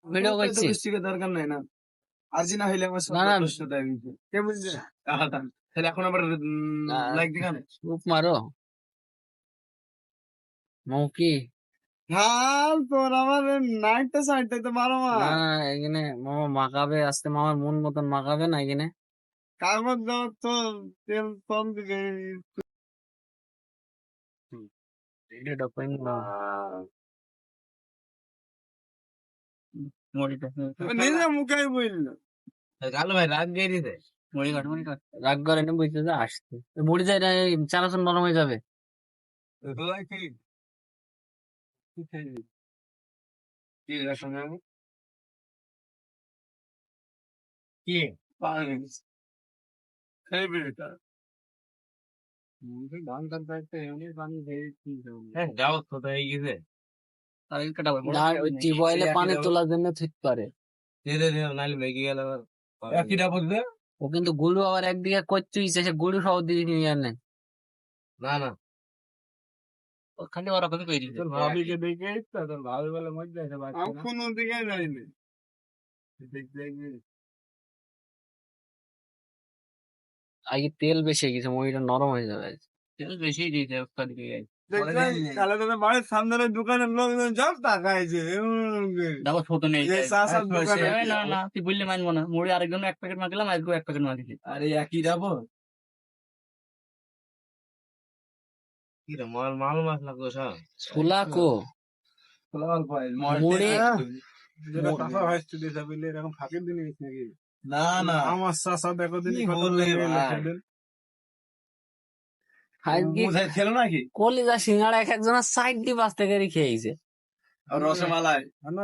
Video তোমার তো এত করছি বৃষ্টিকে দরকার নাই না। আর্জিনা হইলে আমার না না সব দেয় দিতে। কে বুঝছে? তাহলে এখন আবার লাইক দেখানো। রূপ মারো মৌকি হাল তোর আমার নাইটটা সাইডটা তো মারো মা। না না এখানে মামা মাখাবে আজকে মামার মন মতন মাখাবে না এখানে কাগজ দাও তো তেল কম দিকে। ভিডিওটা কইন না মরিটা নিজে মুখে বললো। গালো ভাই রাগ গিয়ে দিতে মুড়ি কাট রাগ করে নি বুঝতে যা আসতে মুড়ি যায় না চানাচুর নরম হয়ে যাবে কি পানি খেয়ে বেটা ধান টান পাইতে এমনি পানি খেয়ে কি হ্যাঁ যাও কোথায় হয়ে গেছে না ওই টিউবওয়েলে পানি তোলার জন্য ঠিক পারে ধীরে ধীরে নাইলে মেঘে গেল আবার একই ডাবল দে। ও কিন্তু গুলু আবার একদিকে করছিস সে গুলু সহ দিয়ে নিয়ে আনেন না না খালি ওরকমই করে দিতে তোর ভাবিকে দেখে তো তোর ভাবি বলে মজা আছে বাচ্চা না কোনো দিকে যাইনি দেখতে আগে তেল বেশি হয়ে গেছে মুড়িটা নরম হয়ে যাবে তেল বেশি দিয়েছে একটা দিকে তাহলে তোদের বাড়ির সামনের ওই দোকানের লোকজন সব তাকাইছে দেখো ছোট নেই এই চাষার দোকানে না না তুই বললে মানবো না মুড়ি আরেকজন এক প্যাকেট মাগলাম আজকে এক প্যাকেট মাগিছি আরে একই যাবো কি রে মাল মাল মশলা তো সব ছোলা কো মুড়ি যেটা চাষা ভাইস্তে দিয়েছে বুঝলে এরকম ফাঁকের দিন নাকি না না আমার চাষা দেখো দিন কি বললে ভাই? আজকে খেলো নাকি কলিজা সিঙ্গাড়া এক একজনের সাইড দিয়ে বাঁচতে করে খেয়েছে রসমালাই